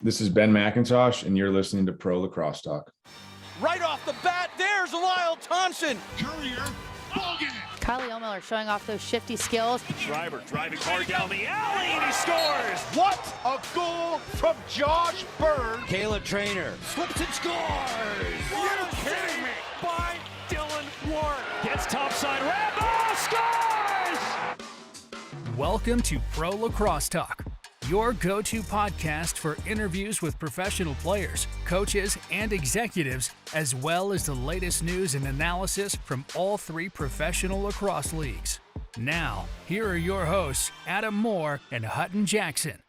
This is Ben McIntosh, and you're listening to Pro Lacrosse Talk. Right off the bat, there's Lyle Thompson. Courier, Bogan. Kylie O'Miller showing off those shifty skills. Schreiber driving hard down the alley, and he scores! What a goal from Josh Bird. Caleb Trainer Slips and scores! Are you kidding me? By Dylan Ward. Gets topside, Rambo scores! Welcome to Pro Lacrosse Talk, your go-to podcast for interviews with professional players, coaches, and executives, as well as the latest news and analysis from all three professional lacrosse leagues. Now, here are your hosts, Adam Moore and Hutton Jackson.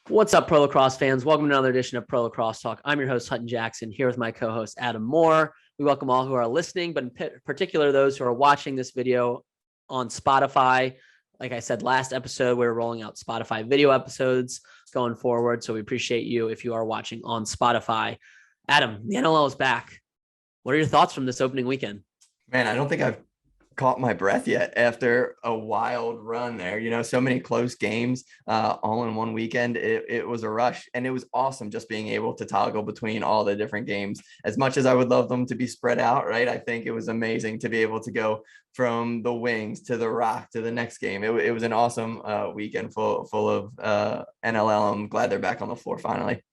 What's up, Pro Lacrosse fans? Welcome to another edition of Pro Lacrosse Talk. I'm your host, Hutton Jackson, here with my co-host, Adam Moore. We welcome all who are listening, but in particular, those who are watching this video on Spotify. Like I said, last episode, we were rolling out Spotify video episodes going forward. So we appreciate you if you are watching on Spotify. Adam, the NLL is back. What are your thoughts from this opening weekend? Man, I don't think I've caught my breath yet after a wild run there. You know, so many close games all in one weekend. It was a rush, and it was awesome just being able to toggle between all the different games. As much as I would love them to be spread out, right? I think it was amazing to be able to go from the Wings to the Rock to the next game. It was an awesome weekend full of NLL. I'm glad they're back on the floor finally.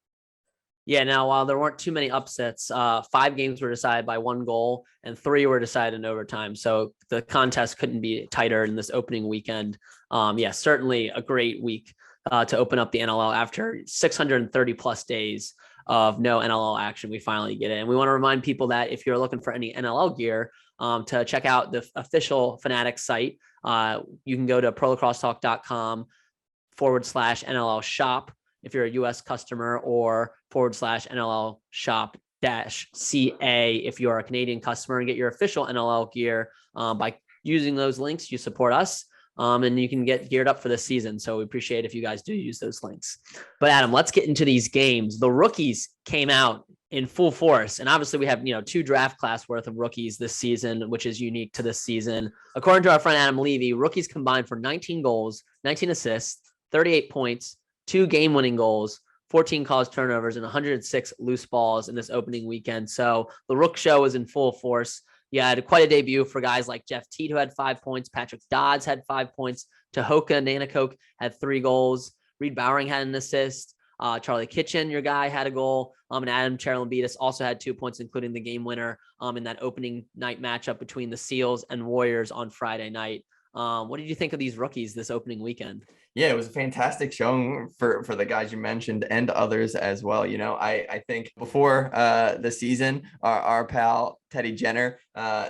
Yeah, now, while there weren't too many upsets, 5 games were decided by 1 goal and 3 were decided in overtime. So the contest couldn't be tighter in this opening weekend. Certainly a great week to open up the NLL after 630 plus days of no NLL action. We finally get it. And we want to remind people that if you're looking for any NLL gear, to check out the official Fanatics site, you can go to prolacrossetalk.com/NLL shop. If you're a US customer, or /NLL shop -CA if you're a Canadian customer, and get your official NLL gear by using those links. You support us and you can get geared up for the season. So we appreciate if you guys do use those links. But Adam, let's get into these games. The rookies came out in full force. And obviously we have, 2 draft class worth of rookies this season, which is unique to this season. According to our friend Adam Levy, rookies combined for 19 goals, 19 assists, 38 points, 2 game-winning goals, 14 caused turnovers, and 106 loose balls in this opening weekend. So the Rook show was in full force. You had quite a debut for guys like Jeff Teat, who had 5 points. Patrick Dodds had 5 points. Tahoka Nanakoke had 3 goals. Reed Bowering had an assist. Charlie Kitchen, your guy, had a goal. And Adam Lambetis also had 2 points, including the game winner in that opening night matchup between the Seals and Warriors on Friday night. What did you think of these rookies this opening weekend? Yeah, it was a fantastic showing for the guys you mentioned and others as well. I think before the season, our pal Teddy Jenner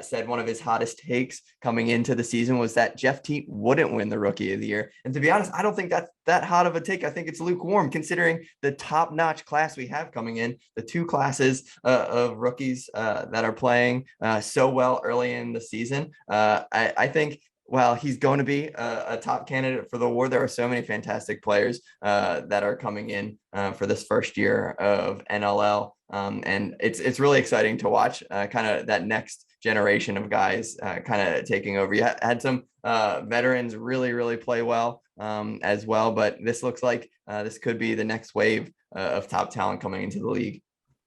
said one of his hottest takes coming into the season was that Jeff Teat wouldn't win the Rookie of the Year. And to be honest, I don't think that's that hot of a take. I think it's lukewarm considering the top-notch class we have coming in, the 2 classes of rookies that are playing so well early in the season. I think, well, he's going to be a top candidate for the award. There are so many fantastic players that are coming in for this first year of NLL. And it's really exciting to watch kind of that next generation of guys kind of taking over. You had some veterans really play well as well, but this looks like this could be the next wave of top talent coming into the league.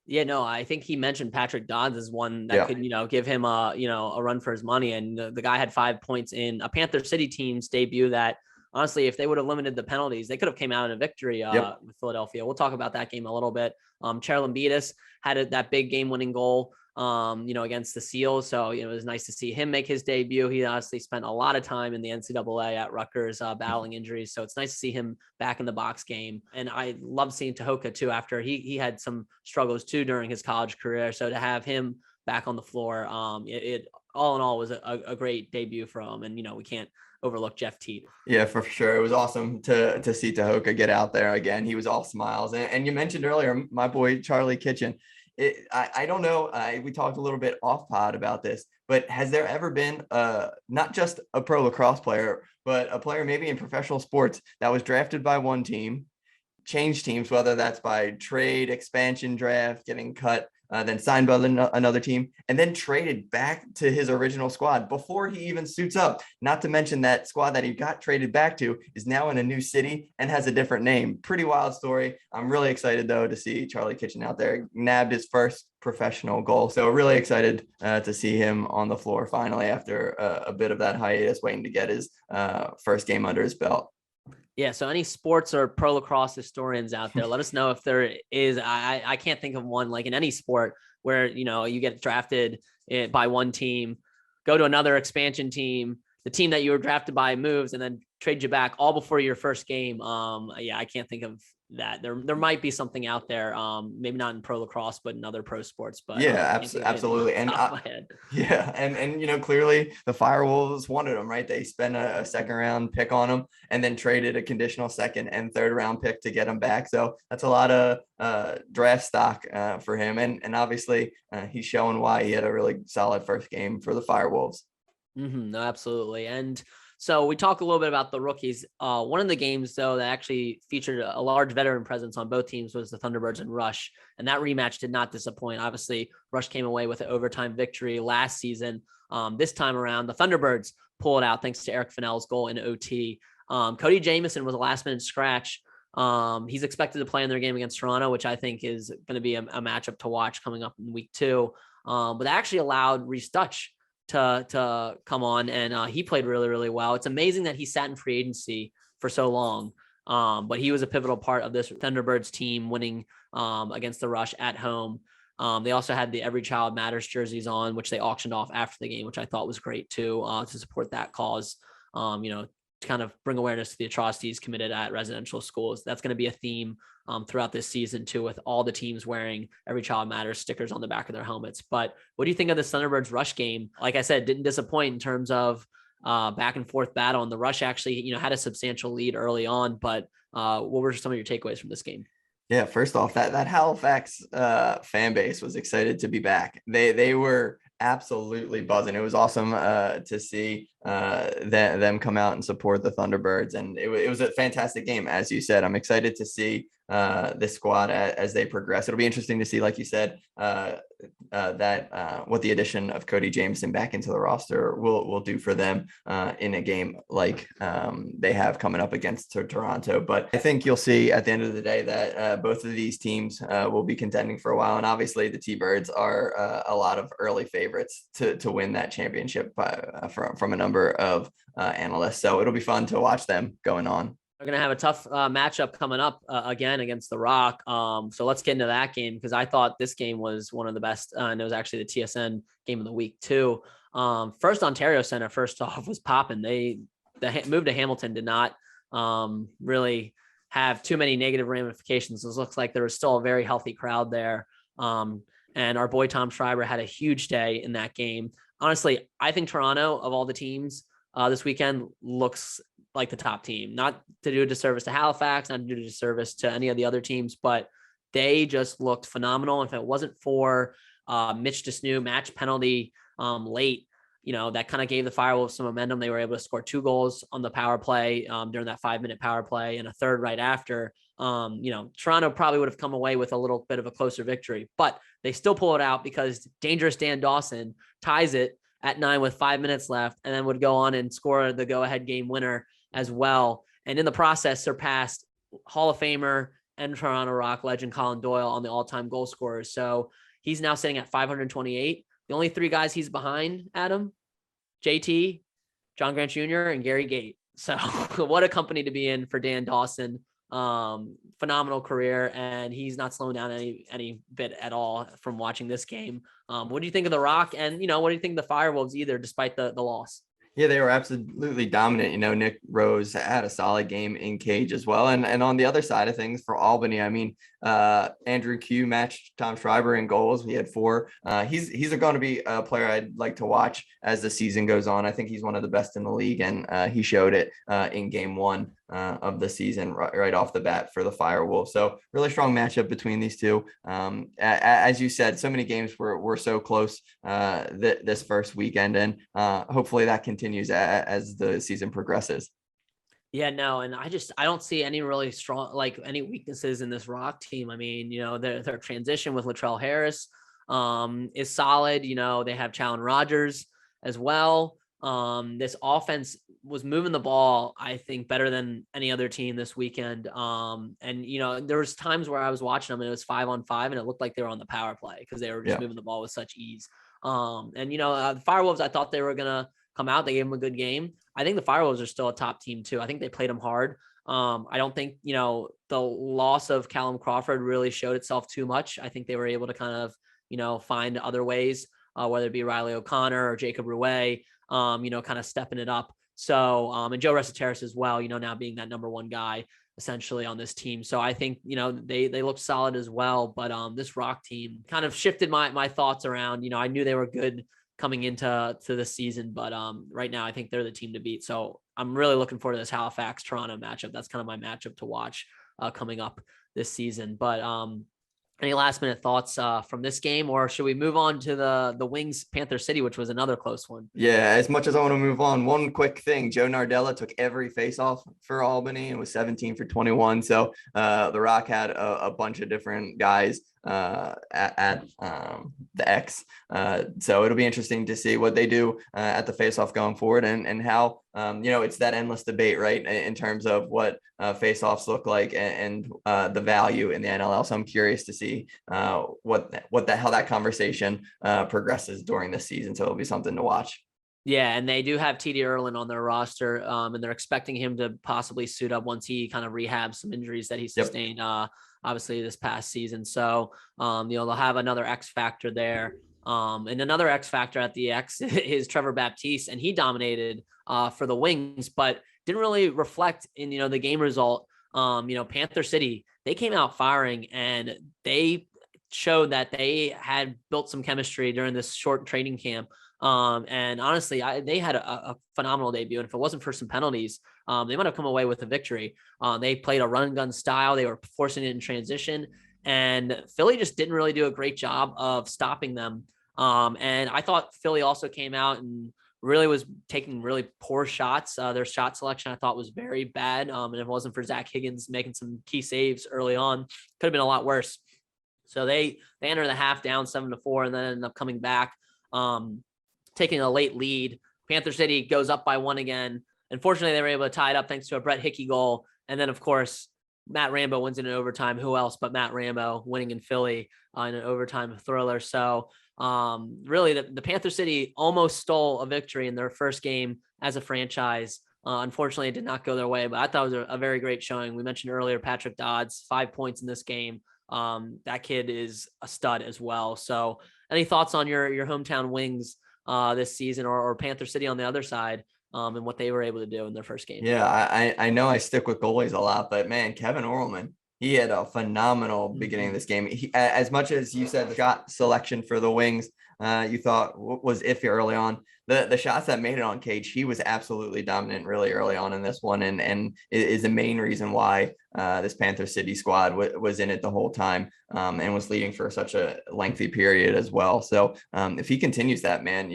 Yeah, no, I think he mentioned Patrick Dodds as one that could, give him a run for his money. And the guy had 5 points in a Panther City team's debut that, honestly, if they would have limited the penalties, they could have came out in a victory with Philadelphia. We'll talk about that game a little bit. Charlie Lambetis had that big game-winning goal, against the Seals. So, it was nice to see him make his debut. He honestly spent a lot of time in the NCAA at Rutgers battling injuries. So it's nice to see him back in the box game. And I love seeing Tahoka too, after he had some struggles too during his college career. So to have him back on the floor, it all in all was a great debut for him. And, we can't overlook Jeff Teat. Yeah, for sure. It was awesome to see Tahoka get out there again. He was all smiles. And you mentioned earlier, my boy, Charlie Kitchen. I don't know. We talked a little bit off pod about this, but has there ever been not just a pro lacrosse player, but a player maybe in professional sports that was drafted by one team, changed teams, whether that's by trade, expansion draft, getting cut then signed by another team, and then traded back to his original squad before he even suits up. Not to mention that squad that he got traded back to is now in a new city and has a different name. Pretty wild story. I'm really excited, though, to see Charlie Kitchen out there. Nabbed his first professional goal. So really excited to see him on the floor finally after a bit of that hiatus, waiting to get his first game under his belt. Yeah. So any sports or pro lacrosse historians out there, let us know if there is. I can't think of one like in any sport where, you get drafted by one team, go to another expansion team, the team that you were drafted by moves and then trade you back all before your first game. Yeah, I can't think of that. There might be something out there. Maybe not in pro lacrosse, but in other pro sports. But yeah, absolutely. And yeah, and clearly the Firewolves wanted him, right? They spent a second round pick on him and then traded a conditional second and third round pick to get him back. So that's a lot of draft stock for him. And obviously he's showing why he had a really solid first game for the Firewolves. No, absolutely. And so we talk a little bit about the rookies. One of the games, though, that actually featured a large veteran presence on both teams was the Thunderbirds and Rush. And that rematch did not disappoint. Obviously, Rush came away with an overtime victory last season. This time around, the Thunderbirds pulled out thanks to Eric Fennell's goal in OT. Cody Jamieson was a last-minute scratch. He's expected to play in their game against Toronto, which I think is going to be a matchup to watch coming up in week 2. But that actually allowed Reese Dutch to come on, and he played really, really well. It's amazing that he sat in free agency for so long, but he was a pivotal part of this Thunderbirds team winning against the Rush at home. They also had the Every Child Matters jerseys on, which they auctioned off after the game, which I thought was great too, to support that cause. To kind of bring awareness to the atrocities committed at residential schools. That's going to be a theme throughout this season too, with all the teams wearing Every Child Matters stickers on the back of their helmets. But what do you think of the Thunderbirds Rush game? Like I said, didn't disappoint in terms of back and forth battle. And the Rush actually, had a substantial lead early on. But what were some of your takeaways from this game? Yeah, first off, that Halifax fan base was excited to be back. They were absolutely buzzing. It was awesome to see them come out and support the Thunderbirds, and it was a fantastic game, as you said. I'm excited to see this squad as they progress. It'll be interesting to see, like you said, what the addition of Cody Jamieson back into the roster will do for them in a game like they have coming up against Toronto. But I think you'll see at the end of the day that both of these teams will be contending for a while. And obviously the T-Birds are a lot of early favorites to win that championship from a number of analysts. So it'll be fun to watch them going on. They're going to have a tough matchup coming up again against the Rock. So let's get into that game, because I thought this game was one of the best. And it was actually the TSN game of the week too. First Ontario Center, first off, was popping. The move to Hamilton did not really have too many negative ramifications. It looks like there was still a very healthy crowd there. And our boy Tom Schreiber had a huge day in that game. Honestly, I think Toronto, of all the teams this weekend, looks like the top team. Not to do a disservice to Halifax, not to do a disservice to any of the other teams, but they just looked phenomenal. If it wasn't for Mitch Desnew match penalty late, that kind of gave the Firewolves some momentum. They were able to score 2 goals on the power play during that 5-minute power play and a third right after. Toronto probably would have come away with a little bit of a closer victory, but they still pull it out because Dangerous Dan Dawson ties it at 9 with 5 minutes left, and then would go on and score the go-ahead game winner as well. And in the process, surpassed Hall of Famer and Toronto Rock legend Colin Doyle on the all-time goal scorers. So he's now sitting at 528. The only 3 guys he's behind, Adam, JT, John Grant Jr., and Gary Gate. So what a company to be in for Dan Dawson. Phenomenal career, and he's not slowing down any bit at all from watching this game. What do you think of the Rock? And, what do you think of the Firewolves either, despite the loss? Yeah, they were absolutely dominant. Nick Rose had a solid game in cage as well. And on the other side of things for Albany, Andrew Q matched Tom Schreiber in goals. He had 4. He's going to be a player I'd like to watch as the season goes on. I think he's one of the best in the league, and he showed it in game 1 of the season right off the bat for the Firewolves. So really strong matchup between these two. As you said, so many games were so close this first weekend, and hopefully that continues as the season progresses. Yeah, no, and I don't see any really strong, any weaknesses in this Rock team. Their transition with Latrell Harris is solid. They have Challen Rogers as well. This offense was moving the ball, I think, better than any other team this weekend. And there was times where I was watching them and it was 5-on-5 and it looked like they were on the power play because they were just moving the ball with such ease. The Firewolves, I thought they were going to come out. They gave them a good game. I think the Firewolves are still a top team too. I think they played them hard. I don't think, the loss of Callum Crawford really showed itself too much. I think they were able to kind of, find other ways, whether it be Riley O'Connor or Jacob Rouet, kind of stepping it up. So, and Joe Resiteris as well, now being that number one guy essentially on this team. So I think, they looked solid as well, but this Rock team kind of shifted my thoughts around. I knew they were good coming into the season, but right now I think they're the team to beat. So I'm really looking forward to this Halifax Toronto matchup. That's kind of my matchup to watch coming up this season. But any last minute thoughts from this game, or should we move on to the Wings Panther City, which was another close one? Yeah, as much as I want to move on, one quick thing: Joe Nardella took every faceoff for Albany and was 17 for 21. So the Rock had a bunch of different guys at the X. So it'll be interesting to see what they do at the faceoff going forward, and how it's that endless debate, right, in terms of what faceoffs look like and the value in the NLL. So I'm curious to see how that conversation progresses during this season. So it'll be something to watch. Yeah, and they do have TD Erlin on their roster, and they're expecting him to possibly suit up once he kind of rehabs some injuries that he sustained, obviously, this past season. So, they'll have another X factor there. And another X factor at the X is Trevor Baptiste, and he dominated for the Wings, but didn't really reflect in, the game result. Panther City, they came out firing, and they showed that they had built some chemistry during this short training camp. And honestly, they had a phenomenal debut. And if it wasn't for some penalties, they might have come away with a victory. They played a run and gun style. They were forcing it in transition, and Philly just didn't really do a great job of stopping them. And I thought Philly also came out and really was taking really poor shots. Their shot selection, I thought, was very bad. And if it wasn't for Zach Higgins making some key saves early on, could have been a lot worse. So they enter the half down 7-4, and then end up coming back, taking a late lead. Panther City goes up by 1 again. Unfortunately, they were able to tie it up thanks to a Brett Hickey goal. And then, of course, Matt Rambo wins in an overtime. Who else but Matt Rambo winning in Philly in an overtime thriller. So really, the Panther City almost stole a victory in their first game as a franchise. Unfortunately, it did not go their way, but I thought it was a very great showing. We mentioned earlier Patrick Dodds, 5 points in this game. That kid is a stud as well. So any thoughts on your hometown Wings this season, or Panther City on the other side, and what they were able to do in their first game? Yeah, I know I stick with goalies a lot, but man, Kevin Orlman, he had a phenomenal beginning of this game. As much as you said the shot selection for the Wings, you thought was iffy early on, the shots that made it on cage, he was absolutely dominant really early on in this one, and is the main reason why this Panther City squad was in it the whole time, and was leading for such a lengthy period as well. So if he continues that, man,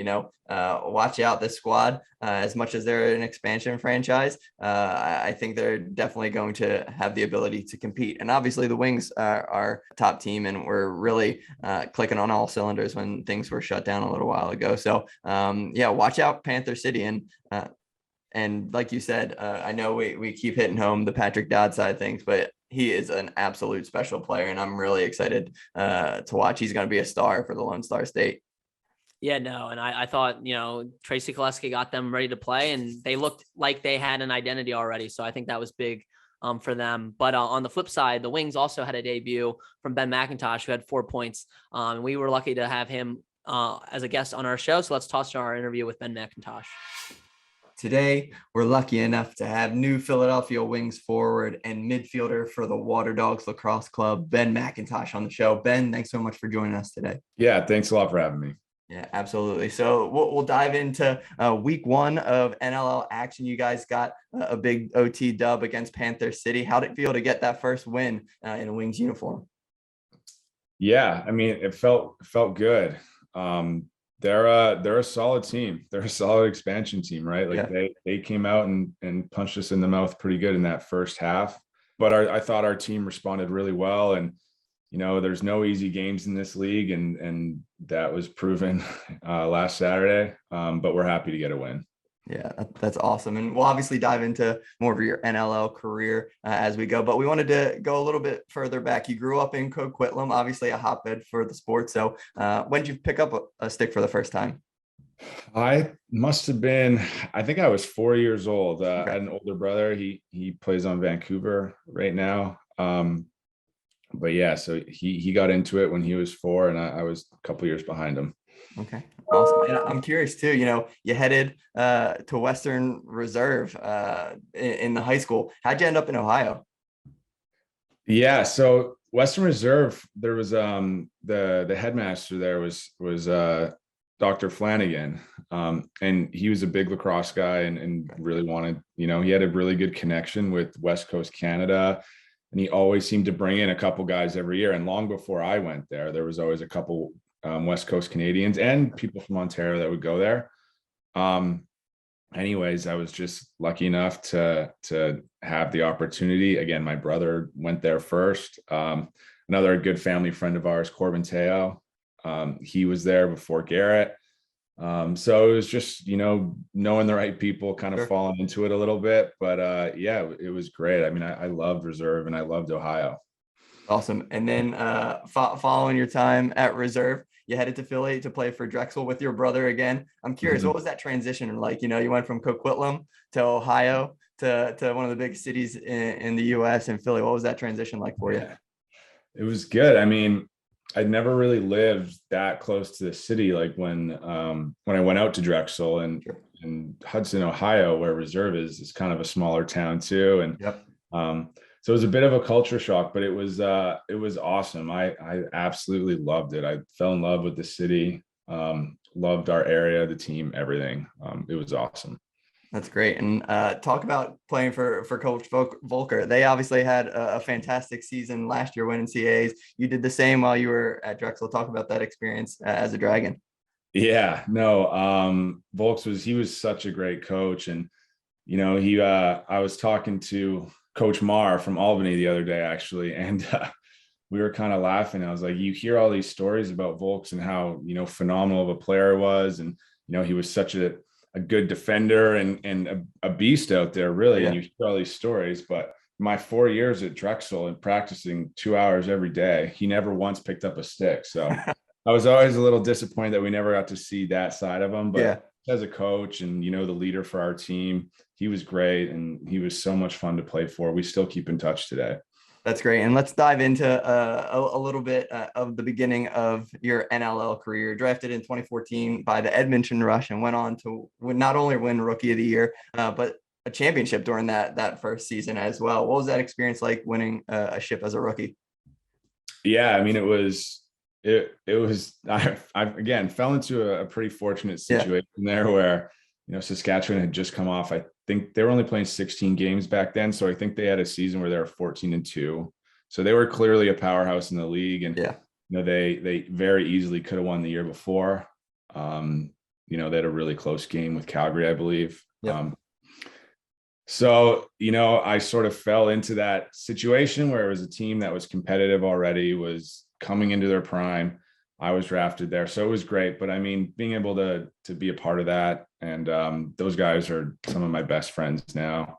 watch out. This squad, as much as they're an expansion franchise, I think they're definitely going to have the ability to compete. And obviously the Wings are a top team, and we're really clicking on all cylinders when things were shut down a little while ago. So yeah, watch out Panther City. And like you said, I know we keep hitting home the Patrick Dodd side of things, but he is an absolute special player, and I'm really excited to watch. He's going to be a star for the Lone Star State. Yeah, no, and I thought, Tracy Koleski got them ready to play, and they looked like they had an identity already. So I think that was big for them. But on the flip side, the Wings also had a debut from Ben McIntosh, who had 4 points. And we were lucky to have him as a guest on our show. So let's toss to our interview with Ben McIntosh. Today, we're lucky enough to have new Philadelphia Wings forward and midfielder for the Waterdogs Lacrosse Club, Ben McIntosh, on the show. Ben, thanks so much for joining us today. Yeah, thanks a lot for having me. Yeah, absolutely. So we'll dive into week 1 of NLL action. You guys got a big OT dub against Panther City. How did it feel to get that first win in a Wings uniform? Yeah, I mean, it felt good. They're a solid team. They're a solid expansion team, right? Like they came out and punched us in the mouth pretty good in that first half. But I thought our team responded really well. And there's no easy games in this league, and that was proven last Saturday. But we're happy to get a win. Yeah, that's awesome. And we'll obviously dive into more of your NLL career as we go, but we wanted to go a little bit further back. You grew up in Coquitlam, obviously a hotbed for the sport. So when did you pick up a stick for the first time? I must have been, I think I was 4 years old. Okay. I had an older brother. He plays on Vancouver right now. But yeah, so he got into it when he was 4, and I was a couple years behind him. Okay, awesome. And I'm curious too, you headed to Western Reserve in the high school. How'd you end up in Ohio? Yeah, so Western Reserve, there was the headmaster there was Dr. Flanagan, and he was a big lacrosse guy and really wanted, he had a really good connection with West Coast Canada, and he always seemed to bring in a couple guys every year. And long before I went there was always a couple West Coast Canadians and people from Ontario that would go there. Anyways, I was just lucky enough to have the opportunity. Again, my brother went there first. Another good family friend of ours, Corbin Teo, he was there before Garrett. So it was just, knowing the right people, kind of falling into it a little bit. But yeah, it was great. I mean, I loved Reserve and I loved Ohio. Awesome. And then following your time at Reserve, you headed to Philly to play for Drexel with your brother again. I'm curious, what was that transition like? You went from Coquitlam to Ohio to one of the big cities in the US and Philly. What was that transition like for you? It was good. I mean, I'd never really lived that close to the city. Like when I went out to Drexel and Hudson, Ohio, where Reserve is kind of a smaller town too. And so it was a bit of a culture shock, but it was awesome. I absolutely loved it. I fell in love with the city, loved our area, the team, everything. It was awesome. That's great. And talk about playing for Coach Volker. They obviously had a fantastic season last year, winning CAAs. You did the same while you were at Drexel. Talk about that experience as a Dragon. Yeah, no, Volks he was such a great coach. And, I was talking to Coach Marr from Albany the other day, actually. And we were kind of laughing. I was like, you hear all these stories about Volks and how, phenomenal of a player he was. And, he was such a good defender and a beast out there, really. Yeah. And you hear all these stories, but my 4 years at Drexel and practicing 2 hours every day, he never once picked up a stick. So I was always a little disappointed that we never got to see that side of him. But as a coach and, the leader for our team, he was great. And he was so much fun to play for. We still keep in touch today. That's great. And let's dive into a little bit of the beginning of your NLL career. Drafted in 2014 by the Edmonton Rush and went on to not only win Rookie of the Year, but a championship during that first season as well. What was that experience like, winning a ship as a rookie? Yeah, I mean, it was I again fell into a pretty fortunate situation there where, Saskatchewan had just come off. I think they were only playing 16 games back then. So I think they had a season where they were 14-2. So they were clearly a powerhouse in the league. And, they very easily could have won the year before. They had a really close game with Calgary, I believe. So, I sort of fell into that situation where it was a team that was competitive already, was coming into their prime. I was drafted there. So it was great. But I mean, being able to be a part of that, and those guys are some of my best friends now.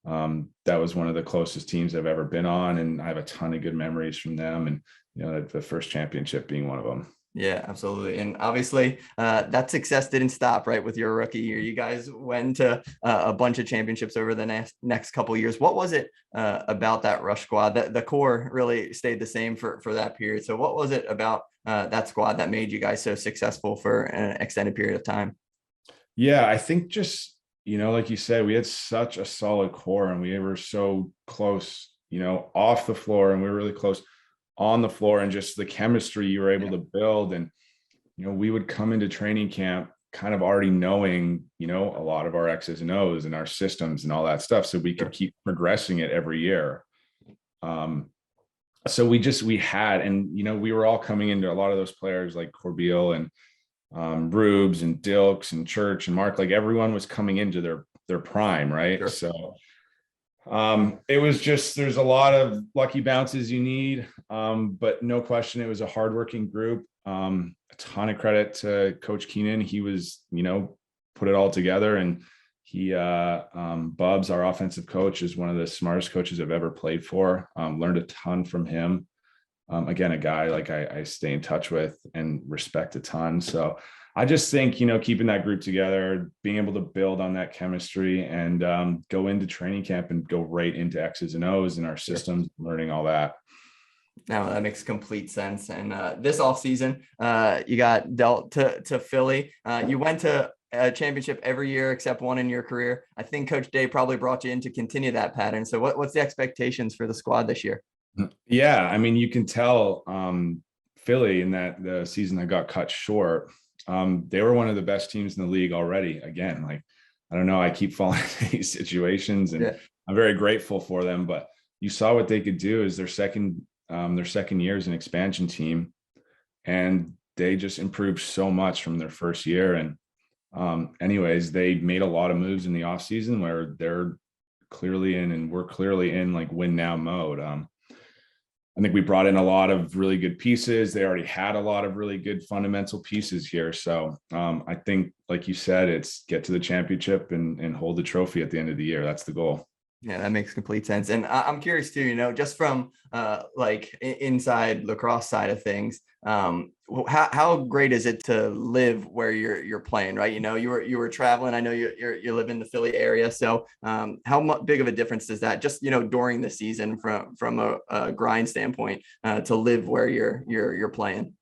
That was one of the closest teams I've ever been on. And I have a ton of good memories from them. And, the first championship being one of them. Yeah, absolutely. And obviously that success didn't stop right with your rookie year. You guys went to a bunch of championships over the next couple of years. What was it about that Rush squad? The core really stayed the same for that period. So what was it about that squad that made you guys so successful for an extended period of time? Yeah, I think just, like you said, we had such a solid core and we were so close, off the floor, and we were really close on the floor, and just the chemistry you were able to build. And, we would come into training camp kind of already knowing, a lot of our X's and O's and our systems and all that stuff. So we could keep progressing it every year. So we had, and, we were all coming into a lot of those players like Corbeil and Rubes and Dilks and Church and Mark, like everyone was coming into their prime. Right. So It was just, there's a lot of lucky bounces you need, but no question, it was a hardworking group. A ton of credit to Coach Keenan. He was, put it all together, and he, Bubs, our offensive coach, is one of the smartest coaches I've ever played for. Learned a ton from him. Again, a guy like I stay in touch with and respect a ton. So I just think, keeping that group together, being able to build on that chemistry, and go into training camp and go right into X's and O's in our systems, learning all that. No, that makes complete sense. And this offseason, you got dealt to Philly. You went to a championship every year except one in your career. I think Coach Day probably brought you in to continue that pattern. So what's the expectations for the squad this year? Yeah, I mean, you can tell Philly in that the season that got cut short, they were one of the best teams in the league already. Again, like, I don't know, I keep falling into these situations, and I'm very grateful for them, but you saw what they could do as their second year as an expansion team, and they just improved so much from their first year. And anyways, they made a lot of moves in the offseason where they're clearly in, and we're clearly in, like, win now mode. I think we brought in a lot of really good pieces. They already had a lot of really good fundamental pieces here. So I think, like you said, it's get to the championship and hold the trophy at the end of the year. That's the goal. Yeah, that makes complete sense. And I'm curious too, just from like inside lacrosse side of things, how great is it to live where you're playing, right? You were traveling. I know you live in the Philly area. So how big of a difference does that just, during the season from a grind standpoint to live where you're playing?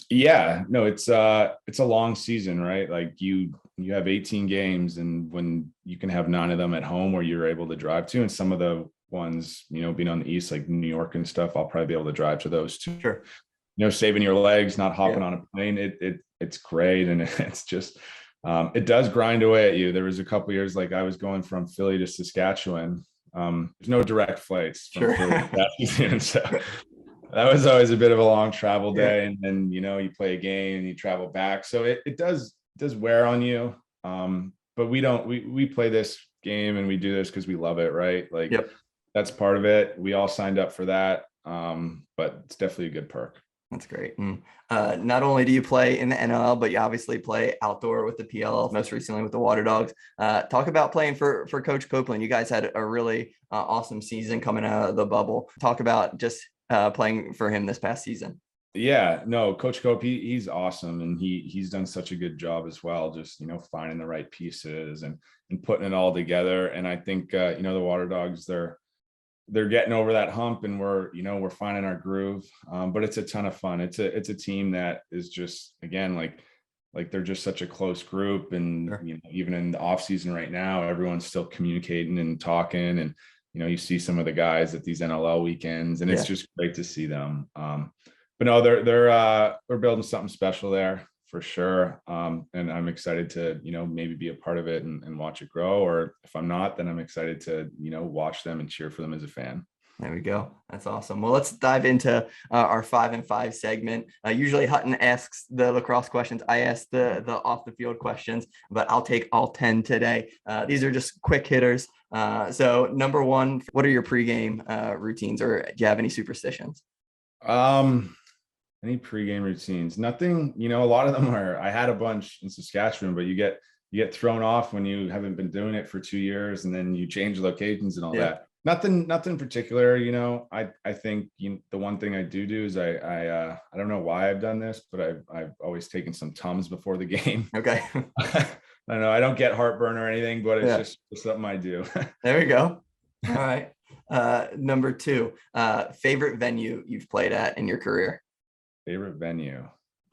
Yeah, no, it's a long season, right? Like you have 18 games, and when you can have 9 of them at home where you're able to drive to, and some of the ones, being on the East, like New York and stuff, I'll probably be able to drive to those too. Sure. Saving your legs, not hopping on a plane. It's great. And it's just, it does grind away at you. There was a couple of years, like I was going from Philly to Saskatchewan. There's no direct flights from Philly to Saskatchewan, so that was always a bit of a long travel day. And then, you play a game and you travel back. So it does wear on you. But we play this game and we do this because we love it, right? Like, that's part of it. We all signed up for that. But it's definitely a good perk. That's great. And not only do you play in the NLL, but you obviously play outdoor with the PLL, most recently with the Waterdogs. Talk about playing for Coach Copeland. You guys had a really awesome season coming out of the bubble. Talk about just playing for him this past season. Yeah, no, Coach Cope, he's awesome. And he's done such a good job as well, just, finding the right pieces and putting it all together. And I think, the Waterdogs, they're getting over that hump, and we're finding our groove. But it's a ton of fun. It's a team that is just, again, like they're just such a close group. And, even in the off season right now, everyone's still communicating and talking, and, you see some of the guys at these NLL weekends, and it's just great to see them. But no, they're building something special there for sure. And I'm excited to, maybe be a part of it and watch it grow. Or if I'm not, then I'm excited to, watch them and cheer for them as a fan. There we go. That's awesome. Well, let's dive into our 5 and 5 segment. Usually Hutton asks the lacrosse questions. I ask the off the field questions, but I'll take all 10 today. These are just quick hitters. So number 1, what are your pregame routines, or do you have any superstitions? Any pregame routines? Nothing, a lot of them I had a bunch in Saskatchewan, but you get thrown off when you haven't been doing it for 2 years, and then you change locations and all that. Nothing particular, I think the one thing I do is I don't know why I've done this, but I've always taken some Tums before the game. Okay. I don't know. I don't get heartburn or anything, but it's just something I do. There we go. All right. Number 2, favorite venue you've played at in your career? Favorite venue.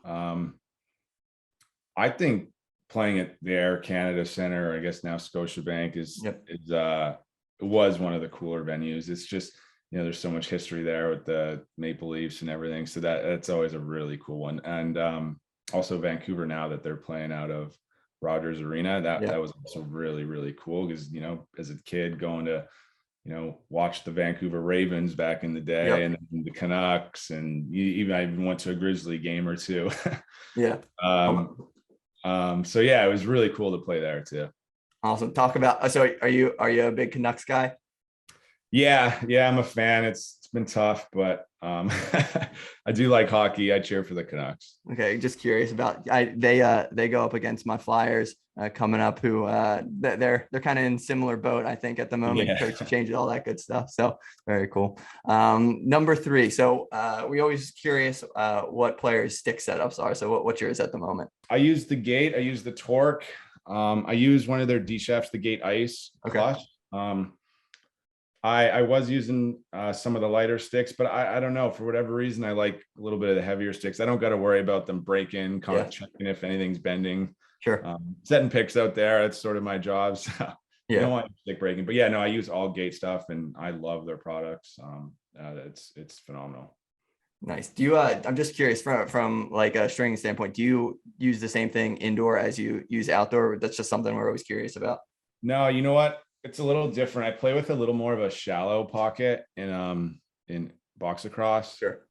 I think playing at the Air Canada Center, or I guess now Scotiabank, was one of the cooler venues. It's just, there's so much history there with the Maple Leafs and everything. So that's always a really cool one. And also Vancouver, now that they're playing out of Rogers Arena, that was also really, really cool, because, as a kid going to, watch the Vancouver Ravens back in the day, and then the Canucks, and I even went to a Grizzly game or two. So it was really cool to play there too. Awesome. Talk about, so are you a big Canucks guy? Yeah, I'm a fan. It's been tough, but I do like hockey. I cheer for the Canucks. Okay, just curious about they go up against my Flyers coming up, who they're kind of in similar boat, I think, at the moment. Yeah. Coach changes, all that good stuff. So very cool. Number 3. So we always curious what players' stick setups are. So what's yours at the moment? I use the Gate. I use the Torque. I use one of their D-Chefs, the Gate Ice Clutch. I was using some of the lighter sticks, but I don't know, for whatever reason, I like a little bit of the heavier sticks. I don't got to worry about them breaking, kind of checking if anything's bending. Sure. Setting picks out there, that's sort of my job. So Yeah. I don't want stick breaking, but yeah, no, I use all Gate stuff and I love their products. It's phenomenal. Nice. Do you I'm just curious from like a stringing standpoint, do you use the same thing indoor as you use outdoor? That's just something we're always curious about. No, you know what? It's a little different. I play with a little more of a shallow pocket in box lacrosse. Sure.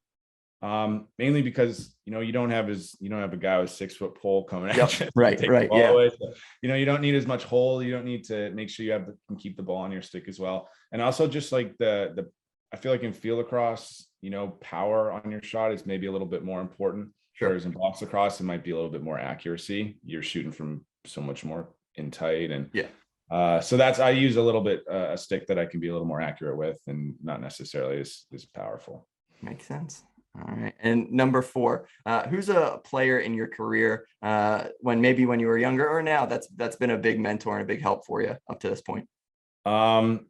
Mainly because you don't have a guy with 6 foot pole coming at you. Right. Yeah. Away. So, you don't need as much hole. You don't need to make sure you can keep the ball on your stick as well. And also just like I feel like in field lacrosse, power on your shot is maybe a little bit more important. Sure. Whereas in box lacrosse, it might be a little bit more accuracy. You're shooting from so much more in tight and so I use a little bit a stick that I can be a little more accurate with and not necessarily as powerful. Makes sense. All right. And number 4, who's a player in your career when you were younger or now that's been a big mentor and a big help for you up to this point? Who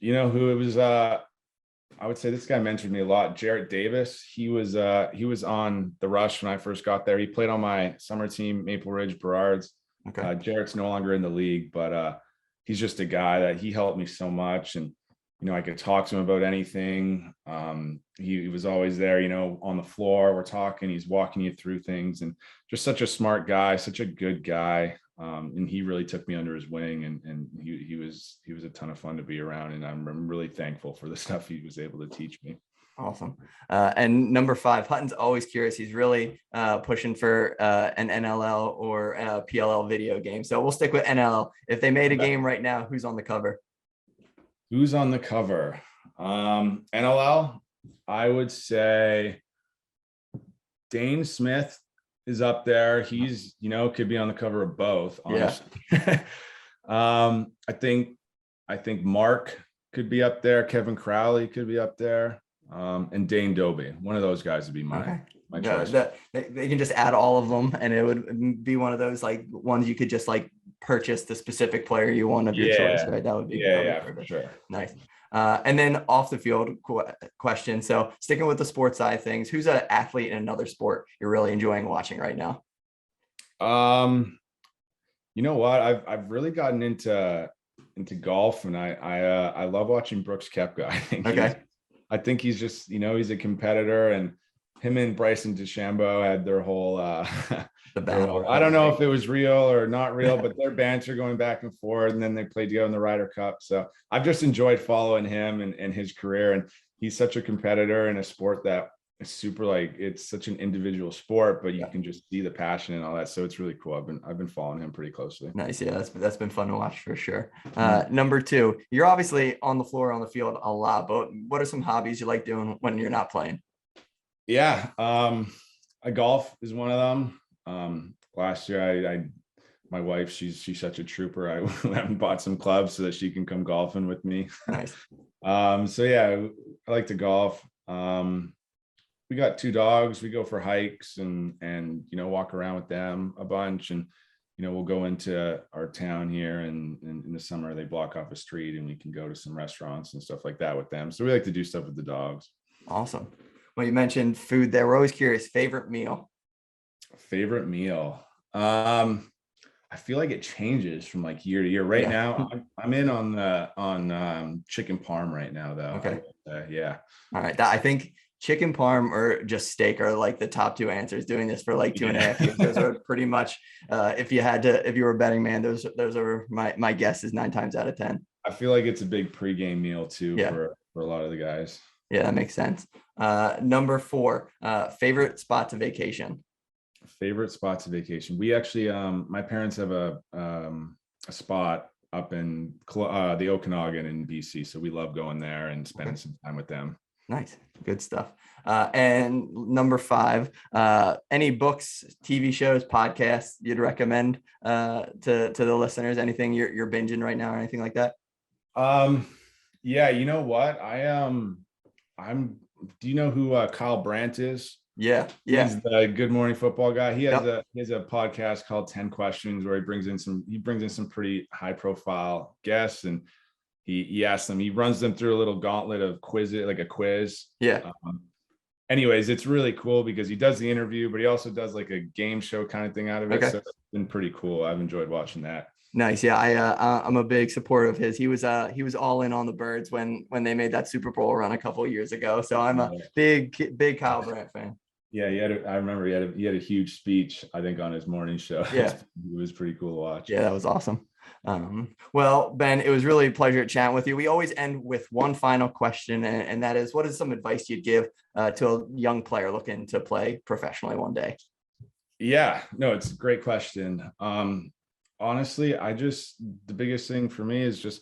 it was, I would say this guy mentored me a lot. Jarrett Davis. He was on the Rush when I first got there. He played on my summer team, Maple Ridge Burrards. Okay. Jarrett's no longer in the league, but he's just a guy that he helped me so much. And, I could talk to him about anything. He was always there, on the floor, we're talking, he's walking you through things, and just such a smart guy, such a good guy. And he really took me under his wing, and he was a ton of fun to be around. And I'm really thankful for the stuff he was able to teach me. Awesome. And number 5, Hutton's always curious. He's really pushing for an NLL or a PLL video game. So we'll stick with NLL. If they made a game right now, who's on the cover? Who's on the cover? NLL, I would say Dane Smith is up there. He's, could be on the cover of both, honestly. Yeah. I think Mark could be up there. Kevin Crowley could be up there. And Dane Doby. One of those guys would be my choice. They can just add all of them, and it would be one of those like ones you could just like purchase the specific player you want of your choice, right? That would be for sure. Nice. And then off the field question. So sticking with the sports side of things, who's an athlete in another sport you're really enjoying watching right now? You know what? I've really gotten into golf, and I love watching Brooks Koepka. I think he's just, he's a competitor, and him and Bryson DeChambeau had their whole the battle. I don't know if it was real or not real, but their banter going back and forth, and then they played together in the Ryder Cup. So I've just enjoyed following him and his career. And he's such a competitor in a sport that is super, like, it's such an individual sport, but you can just see the passion and all that. So it's really cool. I've been following him pretty closely. Nice. Yeah, that's been fun to watch for sure. Number 2, you're obviously on the floor, on the field a lot, but what are some hobbies you like doing when you're not playing? Yeah. Golf is one of them. Last year my wife, she's such a trooper. I went and bought some clubs so that she can come golfing with me. Nice. So yeah, I like to golf. We got 2 dogs. We go for hikes and walk around with them a bunch. And, we'll go into our town here, and in the summer they block off a street and we can go to some restaurants and stuff like that with them. So we like to do stuff with the dogs. Awesome. Well, you mentioned food there. We're always curious, favorite meal. I feel like it changes from like year to year. Right now, I'm in on chicken parm right now, though. Okay. Yeah. All right. I think chicken parm or just steak are like the top 2 answers. Doing this for like 2.5 years, those are pretty much. If you were a betting man, those are my guess is 9 times out of 10. I feel like it's a big pregame meal too for a lot of the guys. Yeah, that makes sense. Number 4, favorite spot to vacation. Favorite spots of vacation. We actually, my parents have a spot up in the Okanagan in BC. So we love going there and spending some time with them. Nice. Good stuff. And number 5, any books, TV shows, podcasts you'd recommend to the listeners? Anything you're binging right now or anything like that? Yeah, you know what? Do you know who Kyle Brandt is? Yeah. He's the Good Morning Football guy. He has a podcast called 10 Questions where he brings in some pretty high profile guests, and he asks them, he runs them through a little gauntlet of like a quiz. Yeah. Anyways, it's really cool because he does the interview, but he also does like a game show kind of thing out of it. Okay. So it's been pretty cool. I've enjoyed watching that. Nice. Yeah, I'm a big supporter of his. He was all in on the Birds when they made that Super Bowl run a couple of years ago. So I'm a big Kyle Brandt fan. Yeah, I remember he had a huge speech, I think, on his morning show. Yeah, it was pretty cool to watch. Yeah, that was awesome. Well, Ben, it was really a pleasure chatting with you. We always end with one final question, and that is, what is some advice you'd give to a young player looking to play professionally one day? Yeah, no, it's a great question. Honestly, the biggest thing for me is just,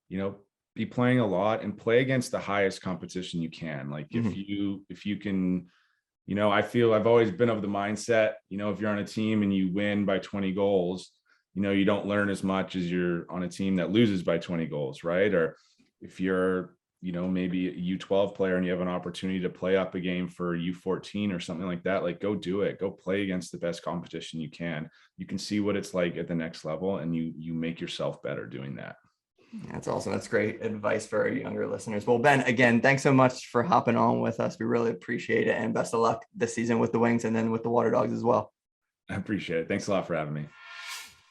be playing a lot and play against the highest competition you can. Like if you can, I feel I've always been of the mindset, if you're on a team and you win by 20 goals, you don't learn as much as you're on a team that loses by 20 goals, right? Or if you're, maybe a U12 player and you have an opportunity to play up a game for U14 or something like that, like go do it. Go play against the best competition you can. You can see what it's like at the next level, and you make yourself better doing that. That's awesome. That's great advice for our younger listeners. Well, Ben, again, thanks so much for hopping on with us. We really appreciate it, and best of luck this season with the Wings and then with the Waterdogs as well. I appreciate it. Thanks a lot for having me.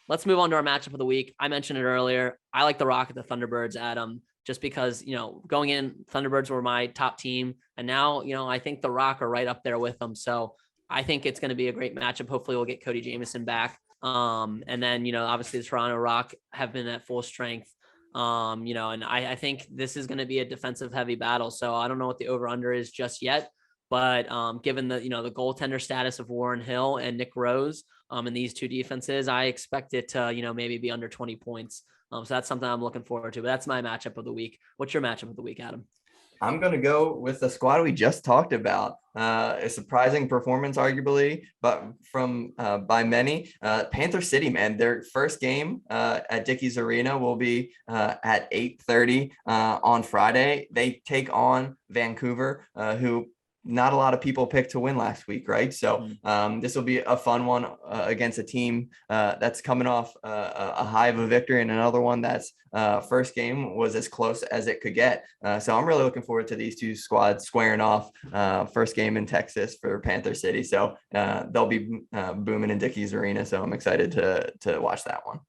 Let's move on to our matchup of the week. I mentioned it earlier. I like the Rock at the Thunderbirds, Adam, just because, going in, Thunderbirds were my top team. And now, I think the Rock are right up there with them. So I think it's going to be a great matchup. Hopefully we'll get Cody Jamieson back. And then, obviously the Toronto Rock have been at full strength. And I think this is going to be a defensive heavy battle. So I don't know what the over under is just yet, but given the, the goaltender status of Warren Hill and Nick Rose in these two defenses, I expect it to, maybe be under 20 points. So that's something I'm looking forward to, but that's my matchup of the week. What's your matchup of the week, Adam? I'm going to go with the squad we just talked about. A surprising performance, arguably, but by many. Panther City, man, their first game at Dickies Arena will be at 8:30 on Friday. They take on Vancouver, who not a lot of people picked to win last week, right? So this will be a fun one against a team that's coming off a high of a victory, and another one that's first game was as close as it could get. So I'm really looking forward to these two squads squaring off. First game in Texas for Panther City. So they'll be booming in Dickies Arena. So I'm excited to watch that one.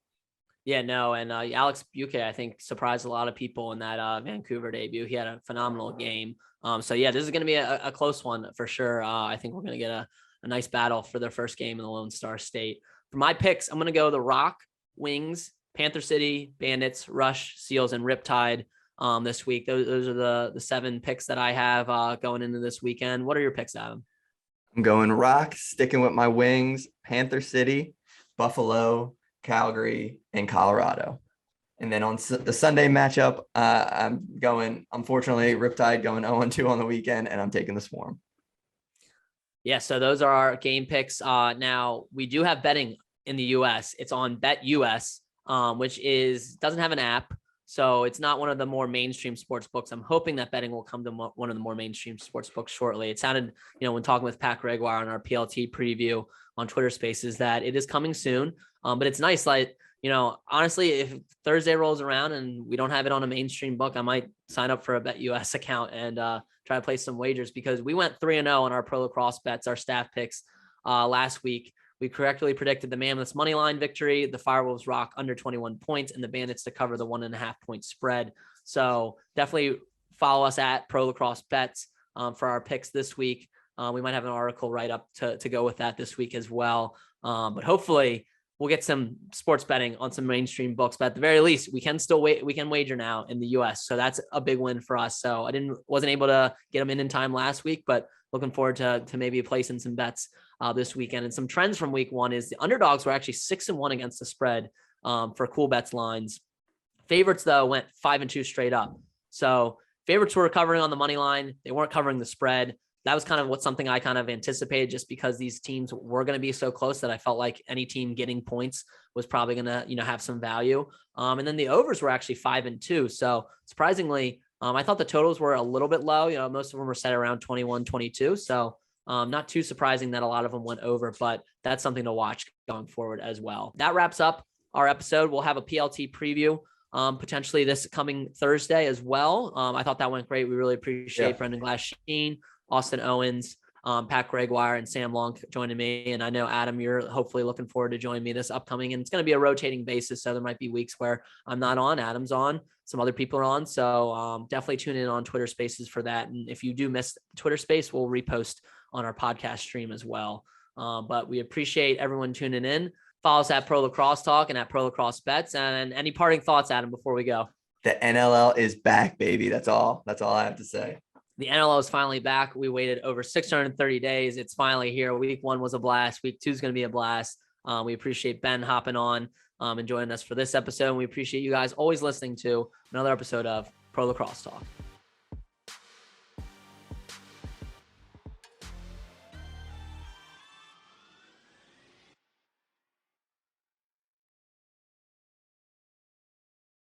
Yeah, no. And Alex Buque, I think, surprised a lot of people in that Vancouver debut. He had a phenomenal game. So yeah, this is going to be a close one for sure. I think we're going to get a nice battle for their first game in the Lone Star State. For my picks, I'm going to go the Rock, Wings, Panther City, Bandits, Rush, Seals, and Riptide this week. Those are the 7 picks that I have going into this weekend. What are your picks, Adam? I'm going Rock, sticking with my Wings, Panther City, Buffalo, Calgary, and Colorado. And then on the Sunday matchup, I'm going, unfortunately, Riptide going 0-2 on the weekend, and I'm taking the Swarm. Yeah, so those are our game picks. Now, we do have betting in the U.S. It's on BetUS, which doesn't have an app, so it's not one of the more mainstream sports books. I'm hoping that betting will come to one of the more mainstream sports books shortly. It sounded, when talking with Pat Gregoire on our PLT preview on Twitter Spaces, that it is coming soon. But it's nice, like, honestly, if Thursday rolls around and we don't have it on a mainstream book, I might sign up for a BetUS account and try to place some wagers, because we went 3-0 on our Pro Lacrosse bets, our staff picks last week. We correctly predicted the Mammoths money line victory, the Firewolves Rock under 21 points, and the Bandits to cover the 1.5 point spread. So definitely follow us at Pro Lacrosse Bets for our picks this week. We might have an article right up to go with that this week as well. But hopefully we'll get some sports betting on some mainstream books, but at the very least, we can wager now in the US. So that's a big win for us. So I wasn't able to get them in time last week, but looking forward to maybe placing some bets this weekend. And some trends from week 1 is the underdogs were actually 6-1 against the spread for cool bets lines. Favorites, though, went 5-2 straight up. So favorites were covering on the money line. They weren't covering the spread. That was kind of something I kind of anticipated, just because these teams were going to be so close that I felt like any team getting points was probably going to, have some value. And then the overs were actually 5-2. So surprisingly, I thought the totals were a little bit low. Most of them were set around 21, 22. So not too surprising that a lot of them went over, but that's something to watch going forward as well. That wraps up our episode. We'll have a PLT preview potentially this coming Thursday as well. I thought that went great. We really appreciate Brendan Glasheen, Austin Owens, Pat Gregoire, and Sam Long joining me. And I know, Adam, you're hopefully looking forward to joining me this upcoming, and it's going to be a rotating basis. So there might be weeks where I'm not on, Adam's on, some other people are on. So definitely tune in on Twitter Spaces for that. And if you do miss Twitter Space, we'll repost on our podcast stream as well. But we appreciate everyone tuning in. Follow us at Pro Lacrosse Talk and at Pro Lacrosse Bets. And any parting thoughts, Adam, before we go? The NLL is back, baby. That's all I have to say. The NLL is finally back. We waited over 630 days. It's finally here. Week 1 was a blast. Week 2 is going to be a blast. We appreciate Ben hopping on and joining us for this episode. And we appreciate you guys always listening to another episode of Pro Lacrosse Talk.